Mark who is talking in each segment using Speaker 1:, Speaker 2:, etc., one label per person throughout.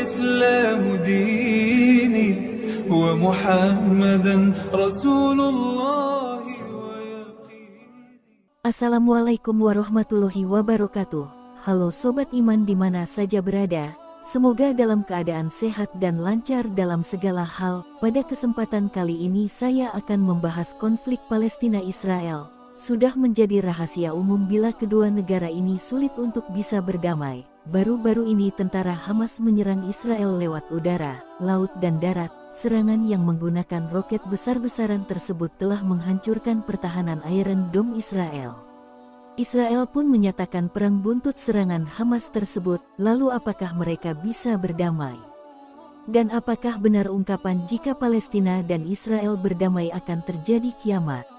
Speaker 1: والإسلام ديني ومحمدا رسول الله
Speaker 2: Assalamualaikum warahmatullahi wabarakatuh. Halo Sobat Iman di mana saja berada, semoga dalam keadaan sehat dan lancar dalam segala hal. Pada kesempatan kali ini saya akan membahas konflik Palestina-Israel. Sudah menjadi rahasia umum bila kedua negara ini sulit untuk bisa berdamai. Baru-baru ini tentara Hamas menyerang Israel lewat udara, laut dan darat. Serangan yang menggunakan roket besar-besaran tersebut telah menghancurkan pertahanan Iron Dome Israel. Israel pun menyatakan perang buntut serangan Hamas tersebut. Lalu apakah mereka bisa berdamai? Dan apakah benar ungkapan jika Palestina dan Israel berdamai akan terjadi kiamat?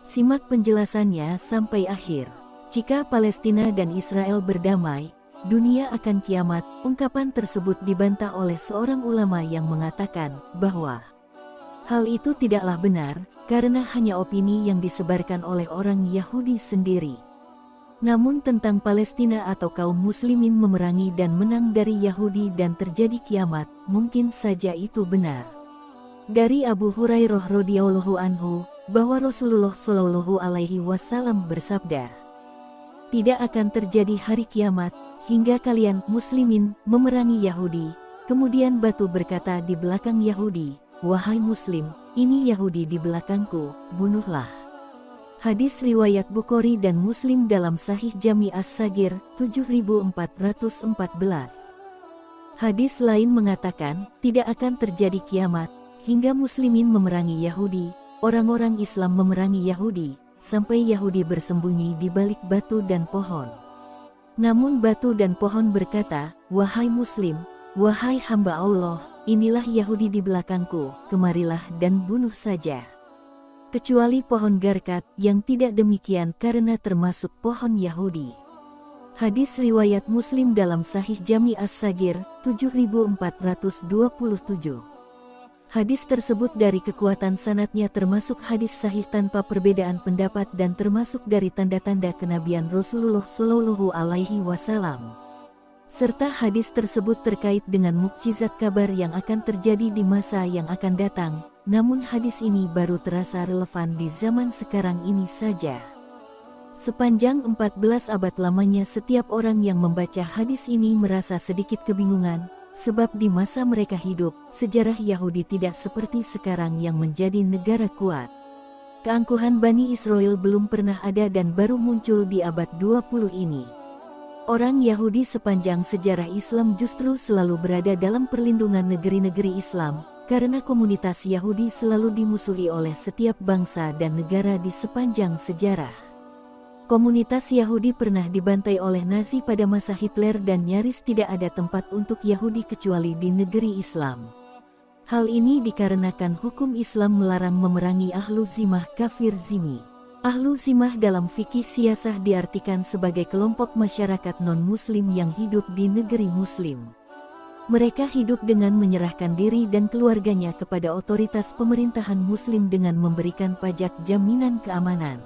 Speaker 2: Simak penjelasannya sampai akhir. Jika Palestina dan Israel berdamai, dunia akan kiamat. Ungkapan tersebut dibantah oleh seorang ulama yang mengatakan bahwa hal itu tidaklah benar, karena hanya opini yang disebarkan oleh orang Yahudi sendiri. Namun tentang Palestina atau kaum muslimin memerangi dan menang dari Yahudi dan terjadi kiamat, mungkin saja itu benar. Dari Abu Hurairah radhiyallahu anhu, bahwa Rasulullah shallallahu alaihi wasallam bersabda, "Tidak akan terjadi hari kiamat hingga kalian muslimin memerangi Yahudi." Kemudian batu berkata di belakang Yahudi, "Wahai muslim, ini Yahudi di belakangku, bunuhlah." Hadis riwayat Bukhari dan Muslim dalam Sahih Jami' As-Saghir 7414. Hadis lain mengatakan, tidak akan terjadi kiamat hingga muslimin memerangi Yahudi, orang-orang Islam memerangi Yahudi, sampai Yahudi bersembunyi di balik batu dan pohon. Namun batu dan pohon berkata, "Wahai muslim, wahai hamba Allah, inilah Yahudi di belakangku, kemarilah dan bunuh saja." Kecuali pohon garkat yang tidak demikian karena termasuk pohon Yahudi. Hadis riwayat Muslim dalam Sahih Jami' As-Saghir 7427. Hadis tersebut dari kekuatan sanadnya termasuk hadis sahih tanpa perbedaan pendapat dan termasuk dari tanda-tanda kenabian Rasulullah Shallallahu alaihi wasallam. Serta hadis tersebut terkait dengan mukjizat kabar yang akan terjadi di masa yang akan datang. Namun hadis ini baru terasa relevan di zaman sekarang ini saja. Sepanjang 14 abad lamanya setiap orang yang membaca hadis ini merasa sedikit kebingungan, sebab di masa mereka hidup, sejarah Yahudi tidak seperti sekarang yang menjadi negara kuat. Keangkuhan Bani Israel belum pernah ada dan baru muncul di abad 20 ini. Orang Yahudi sepanjang sejarah Islam justru selalu berada dalam perlindungan negeri-negeri Islam, karena komunitas Yahudi selalu dimusuhi oleh setiap bangsa dan negara di sepanjang sejarah. Komunitas Yahudi pernah dibantai oleh Nazi pada masa Hitler dan nyaris tidak ada tempat untuk Yahudi kecuali di negeri Islam. Hal ini dikarenakan hukum Islam melarang memerangi ahlu zimah kafir zimmi. Ahlu zimah dalam fikih siyasah diartikan sebagai kelompok masyarakat non-muslim yang hidup di negeri muslim. Mereka hidup dengan menyerahkan diri dan keluarganya kepada otoritas pemerintahan muslim dengan memberikan pajak jaminan keamanan.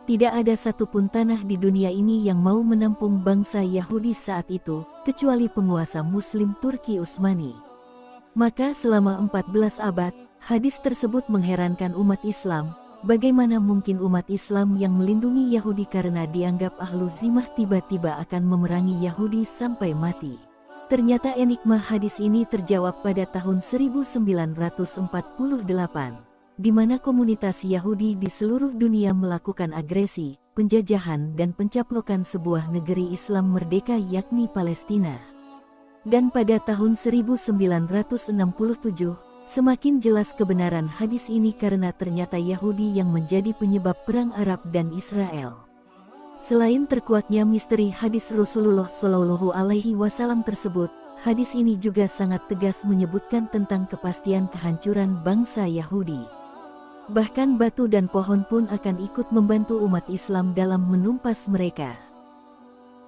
Speaker 2: Tidak ada satupun tanah di dunia ini yang mau menampung bangsa Yahudi saat itu, kecuali penguasa muslim Turki Utsmani. Maka selama 14 abad, hadis tersebut mengherankan umat Islam. Bagaimana mungkin umat Islam yang melindungi Yahudi karena dianggap ahlu zimah tiba-tiba akan memerangi Yahudi sampai mati? Ternyata enigma hadis ini terjawab pada tahun 1948, di mana komunitas Yahudi di seluruh dunia melakukan agresi, penjajahan dan pencaplokan sebuah negeri Islam merdeka yakni Palestina. Dan pada tahun 1967, semakin jelas kebenaran hadis ini karena ternyata Yahudi yang menjadi penyebab perang Arab dan Israel. Selain terkuatnya misteri hadis Rasulullah Shallallahu alaihi wasallam tersebut, hadis ini juga sangat tegas menyebutkan tentang kepastian kehancuran bangsa Yahudi. Bahkan batu dan pohon pun akan ikut membantu umat Islam dalam menumpas mereka.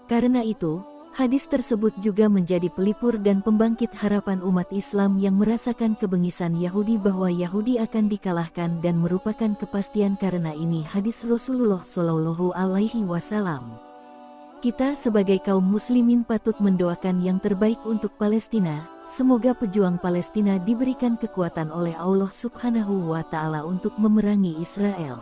Speaker 2: Karena itu, hadis tersebut juga menjadi pelipur dan pembangkit harapan umat Islam yang merasakan kebengisan Yahudi bahwa Yahudi akan dikalahkan dan merupakan kepastian karena ini hadis Rasulullah Shallallahu alaihi wasallam. Kita sebagai kaum muslimin patut mendoakan yang terbaik untuk Palestina. Semoga pejuang Palestina diberikan kekuatan oleh Allah Subhanahu wa Ta'ala untuk memerangi Israel.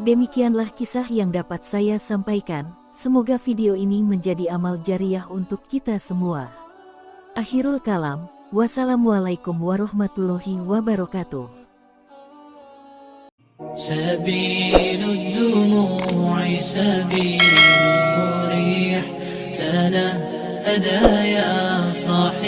Speaker 2: Demikianlah kisah yang dapat saya sampaikan. Semoga video ini menjadi amal jariah untuk kita semua. Akhirul kalam, wassalamualaikum warahmatullahi wabarakatuh.
Speaker 3: سبيل الدموع سبيل مريح تنهدى يا صاحي